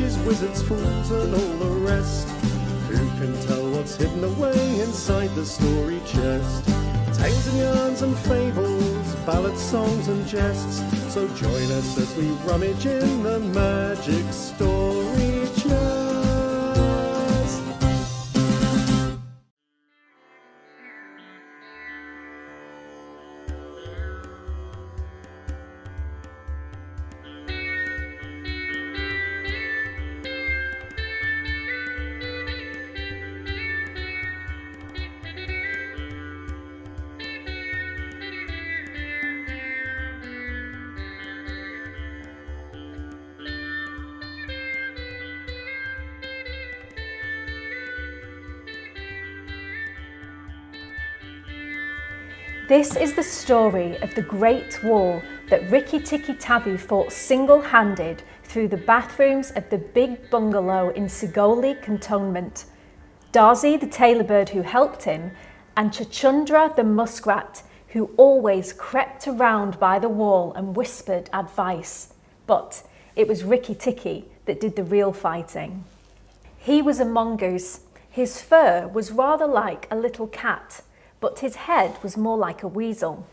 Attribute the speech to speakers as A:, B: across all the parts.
A: witches, wizards, fools and all the rest. Who can tell what's hidden away inside the story chest? Tales and yarns and fables, ballads, songs and jests. So join us as we rummage in the magic story chest.
B: This is the story of the Great War that Rikki, Tikki, Tavi fought single-handed through the bathrooms of the big bungalow in Sigoli Cantonment. Darzi, the tailor bird who helped him, and Chachundra, the muskrat, who always crept around by the wall and whispered advice. But it was Rikki Tikki that did the real fighting. He was a mongoose. His fur was rather like a little cat, but his head was more like a weasel.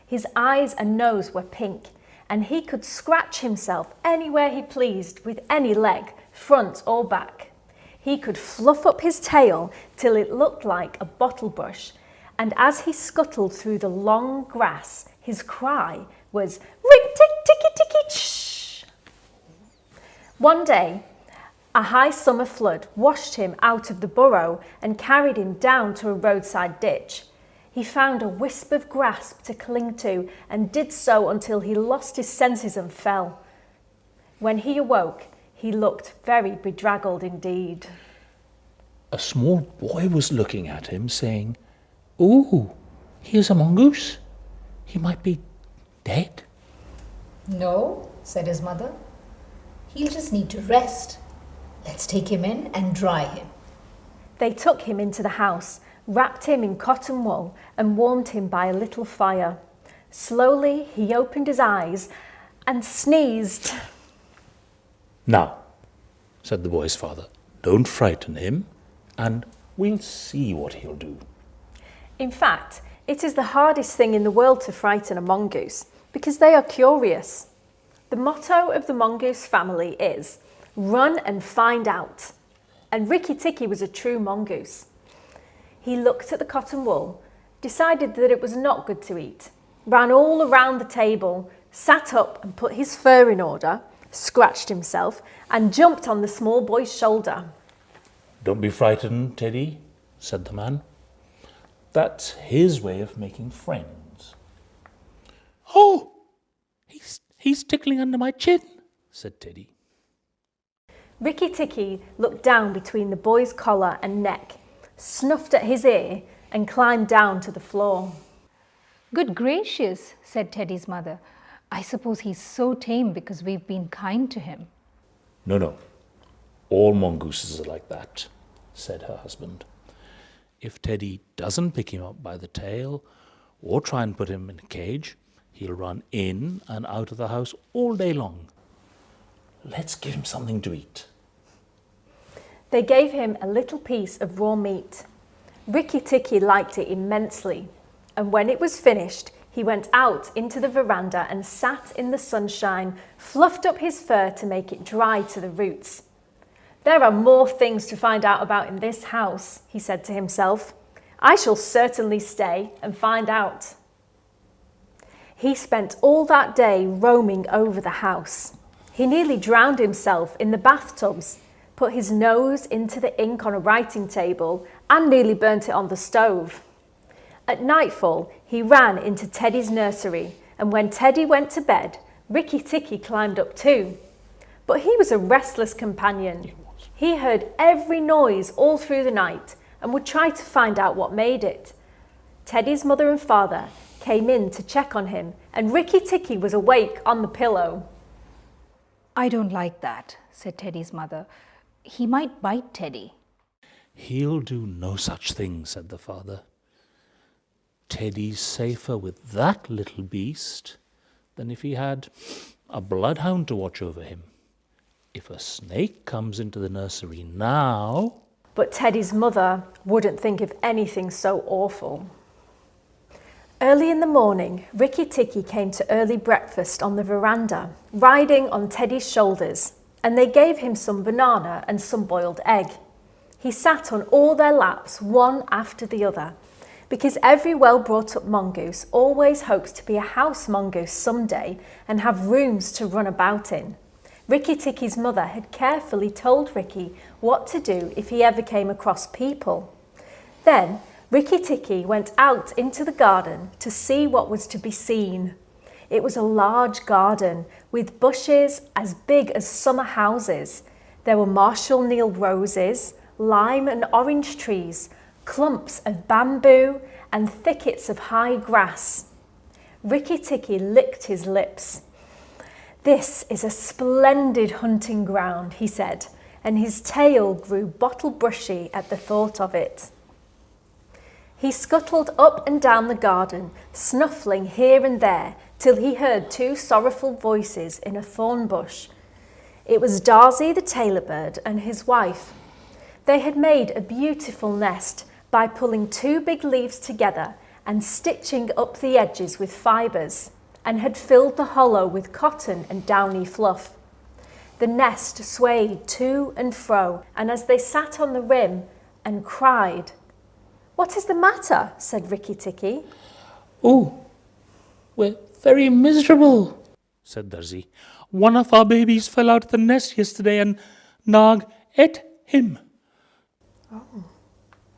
B: His eyes and nose were pink, and he could scratch himself anywhere he pleased with any leg, front or back. He could fluff up his tail till it looked like a bottle brush, and as he scuttled through the long grass, his cry was "Rik-tik-tikki-tikki-tsh!" One day, a high summer flood washed him out of the burrow and carried him down to a roadside ditch. He found a wisp of grass to cling to and did so until he lost his senses and fell. When he awoke, he looked very bedraggled indeed.
C: A small boy was looking at him, saying, "Ooh, here's a mongoose. He might be dead."
D: "No," said his mother. "He'll just need to rest. Let's take him in and dry him."
B: They took him into the house, wrapped him in cotton wool and warmed him by a little fire. Slowly he opened his eyes and sneezed.
C: "Now," said the boy's father, "don't frighten him, and we'll see what he'll do."
B: In fact, it is the hardest thing in the world to frighten a mongoose because they are curious. The motto of the mongoose family is "Run and find out." And Rikki Tikki was a true mongoose. He looked at the cotton wool, decided that it was not good to eat, ran all around the table, sat up and put his fur in order, scratched himself and jumped on the small boy's shoulder.
C: "Don't be frightened, Teddy," said the man. "That's his way of making friends." "Oh, he's tickling under my chin," said Teddy.
B: Rikki Tikki looked down between the boy's collar and neck, snuffed at his ear and climbed down to the floor.
D: "Good gracious," said Teddy's mother. "I suppose he's so tame because we've been kind to him."
C: No. All mongooses are like that," said her husband. "If Teddy doesn't pick him up by the tail or try and put him in a cage, he'll run in and out of the house all day long. Let's give him something to eat."
B: They gave him a little piece of raw meat. Rikki Tikki liked it immensely, and when it was finished, he went out into the veranda and sat in the sunshine, fluffed up his fur to make it dry to the roots. "There are more things to find out about in this house," he said to himself. "I shall certainly stay and find out." He spent all that day roaming over the house. He nearly drowned himself in the bathtubs, put his nose into the ink on a writing table and nearly burnt it on the stove. At nightfall, he ran into Teddy's nursery, and when Teddy went to bed, Rikki Tikki climbed up too. But he was a restless companion. He heard every noise all through the night and would try to find out what made it. Teddy's mother and father came in to check on him, and Rikki Tikki was awake on the pillow.
D: "I don't like that," said Teddy's mother. "He might bite Teddy."
C: "He'll do no such thing," said the father. "Teddy's safer with that little beast than if he had a bloodhound to watch over him. if a snake comes into the nursery now...
B: But Teddy's mother wouldn't think of anything so awful. Early in the morning, Rikki Tikki came to early breakfast on the veranda, riding on Teddy's shoulders, and they gave him some banana and some boiled egg. He sat on all their laps, one after the other, because every well-brought-up mongoose always hopes to be a house mongoose someday and have rooms to run about in. Rikki Tikki's mother had carefully told Rikki what to do if he ever came across people. Then Rikki Tikki went out into the garden to see what was to be seen. It was a large garden with bushes as big as summer houses. There were Marshall Neal roses, lime and orange trees, clumps of bamboo and thickets of high grass. Rikki Tikki licked his lips. "This is a splendid hunting ground," he said, and his tail grew bottle brushy at the thought of it. He scuttled up and down the garden, snuffling here and there, till he heard two sorrowful voices in a thorn bush. It was Darzy the tailor bird and his wife. They had made a beautiful nest by pulling two big leaves together and stitching up the edges with fibres, and had filled the hollow with cotton and downy fluff. The nest swayed to and fro, and as they sat on the rim and cried, "What is the matter?" said Rikki Tikki.
C: "Oh, we're very miserable," said Darzy. "One of our babies fell out of the nest yesterday and Nag ate him."
B: "Oh,"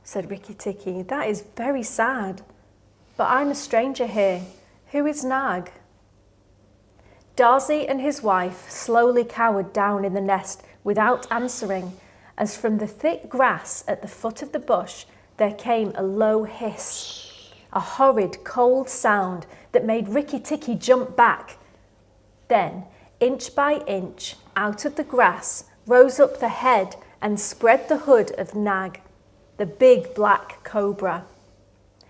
B: said Rikki Tikki, "that is very sad. But I'm a stranger here. Who is Nag?" Darzy and his wife slowly cowered down in the nest without answering, as from the thick grass at the foot of the bush there came a low hiss, a horrid cold sound that made Rikki Tikki jump back. Then, inch by inch, out of the grass rose up the head and spread the hood of Nag, the big black cobra.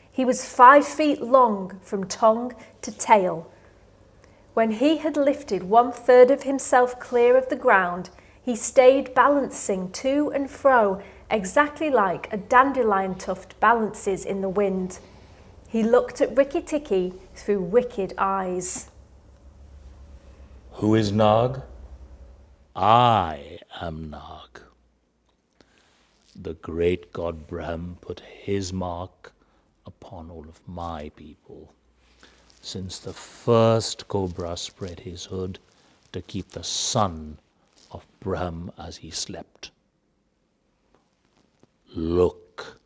B: He was 5 feet long from tongue to tail. When he had lifted 1/3 of himself clear of the ground, he stayed balancing to and fro exactly like a dandelion tuft balances in the wind. He looked at Rikki Tikki through wicked eyes.
C: "Who is Nag? I am Nag. The great god Brahm put his mark upon all of my people, since the first cobra spread his hood to keep the son of Brahm as he slept. Look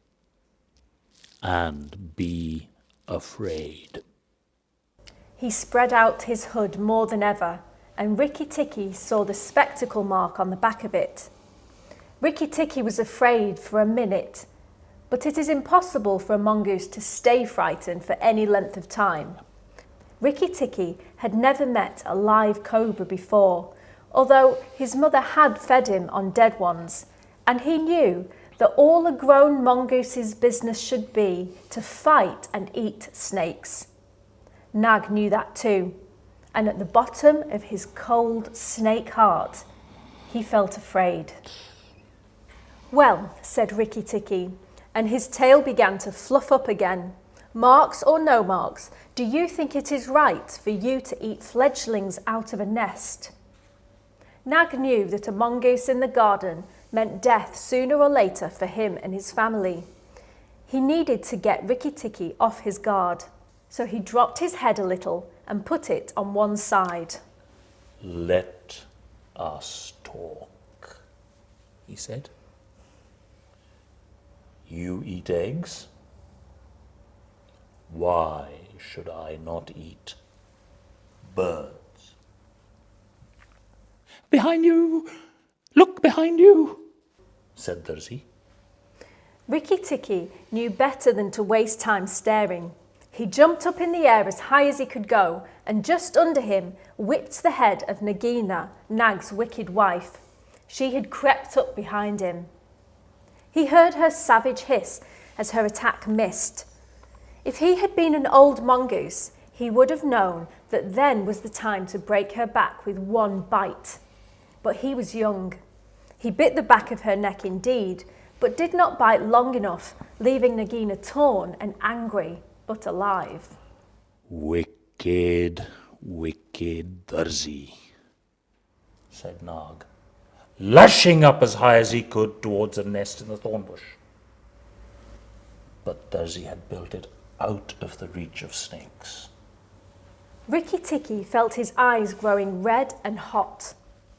C: and be afraid."
B: He spread out his hood more than ever, and Rikki Tikki saw the spectacle mark on the back of it. Rikki Tikki was afraid for a minute, but it is impossible for a mongoose to stay frightened for any length of time. Rikki Tikki had never met a live cobra before, although his mother had fed him on dead ones, and he knew that all a grown mongoose's business should be to fight and eat snakes. Nag knew that too, and at the bottom of his cold snake heart, he felt afraid. "Well," said Rikki Tikki, and his tail began to fluff up again. "Marks or no marks, do you think it is right for you to eat fledglings out of a nest?" Nag knew that a mongoose in the garden meant death sooner or later for him and his family. He needed to get Rikki Tikki off his guard, so he dropped his head a little and put it on one side.
C: "Let us talk," he said. "You eat eggs? Why should I not eat birds?" "Behind you! Look behind you!" said Darzy.
B: Rikki Tikki knew better than to waste time staring. He jumped up in the air as high as he could go, and just under him whipped the head of Nagina, Nag's wicked wife. She had crept up behind him. He heard her savage hiss as her attack missed. If he had been an old mongoose, he would have known that then was the time to break her back with one bite. but he was young. He bit the back of her neck indeed, but did not bite long enough, leaving Nagina torn and angry, but alive.
C: Wicked, wicked Darzi, said Nag, lashing up as high as he could towards a nest in the thorn bush. But Darzi had built it out of the reach of snakes.
B: Rikki Tikki felt his eyes growing red and hot.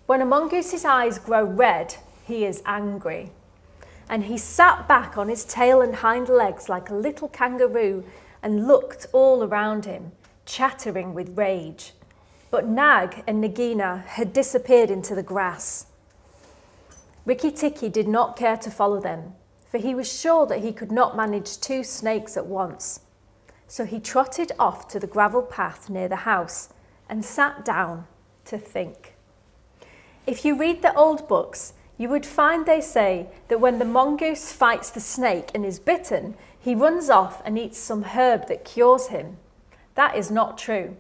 B: When a mongoose's eyes grow red, he is angry. And he sat back on his tail and hind legs like a little kangaroo and looked all around him, chattering with rage. But Nag and Nagina had disappeared into the grass. Rikki Tikki did not care to follow them, for he was sure that he could not manage 2 snakes at once. So he trotted off to the gravel path near the house and sat down to think. If you read the old books, you would find they say that when the mongoose fights the snake and is bitten, he runs off and eats some herb that cures him. That is not true.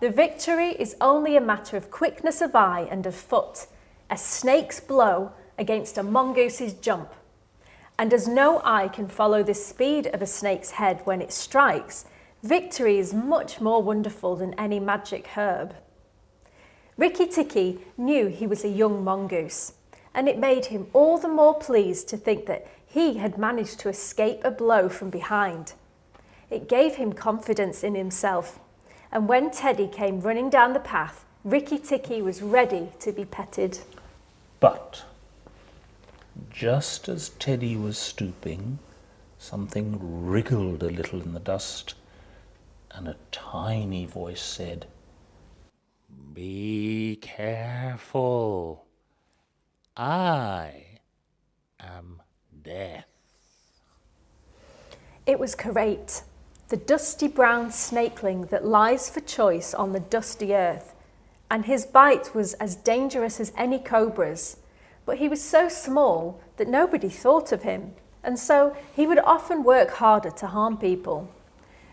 B: The victory is only a matter of quickness of eye and of foot, a snake's blow against a mongoose's jump. And as no eye can follow the speed of a snake's head when it strikes, victory is much more wonderful than any magic herb. Rikki Tikki knew he was a young mongoose, and it made him all the more pleased to think that he had managed to escape a blow from behind. It gave him confidence in himself, and when Teddy came running down the path, Rikki Tikki was ready to be petted.
C: But just as Teddy was stooping, something wriggled a little in the dust, and a tiny voice said, "Be careful. I am death."
B: It was Karate, the dusty brown snakeling that lies for choice on the dusty earth, and his bite was as dangerous as any cobra's. But he was so small that nobody thought of him, and so he would often work harder to harm people.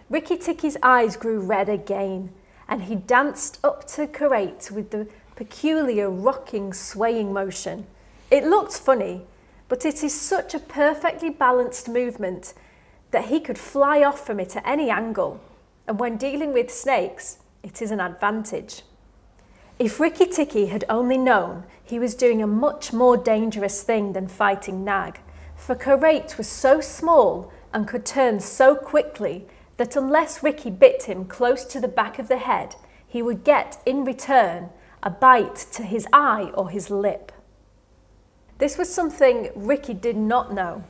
B: Rikki Tikki's eyes grew red again, and he danced up to Karate with the peculiar rocking, swaying motion. It looked funny, but it is such a perfectly balanced movement that he could fly off from it at any angle, and when dealing with snakes, it is an advantage. If Rikki Tikki had only known, he was doing a much more dangerous thing than fighting Nag, for Karate was so small and could turn so quickly that unless Rikki bit him close to the back of the head, he would get, in return, a bite to his eye or his lip. This was something Rikki did not know.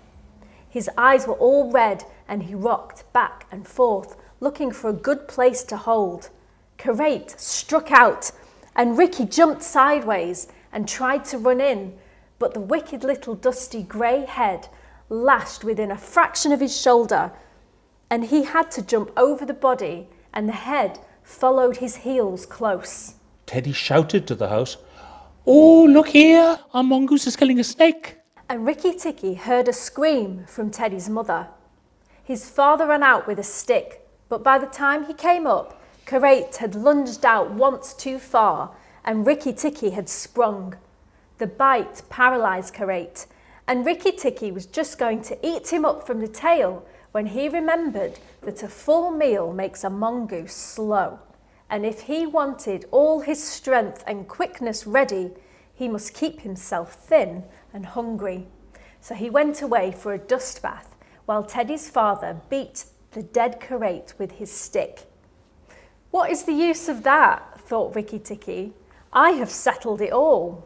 B: His eyes were all red and he rocked back and forth, looking for a good place to hold. Karate struck out, and Rikki jumped sideways and tried to run in, but the wicked little dusty grey head lashed within a fraction of his shoulder, and he had to jump over the body, and the head followed his heels close.
C: Teddy shouted to the house, "Oh, look here! Our mongoose is killing a snake!"
B: And Rikki Tikki heard a scream from Teddy's mother. His father ran out with a stick, but by the time he came up, Karate had lunged out once too far, and Rikki Tikki had sprung. The bite paralysed Karate, and Rikki Tikki was just going to eat him up from the tail when he remembered that a full meal makes a mongoose slow, and if he wanted all his strength and quickness ready, he must keep himself thin and hungry. So he went away for a dust bath, while Teddy's father beat the dead Karate with his stick. "What is the use of that?" thought Rikki Tikki. "I have settled it all."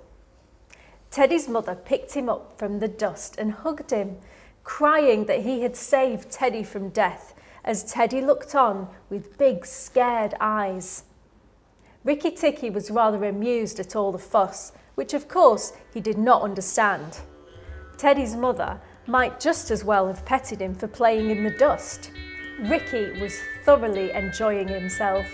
B: Teddy's mother picked him up from the dust and hugged him, crying that he had saved Teddy from death, as Teddy looked on with big, scared eyes. Rikki Tikki was rather amused at all the fuss, which of course he did not understand. Teddy's mother might just as well have petted him for playing in the dust. Rikki was thoroughly enjoying himself.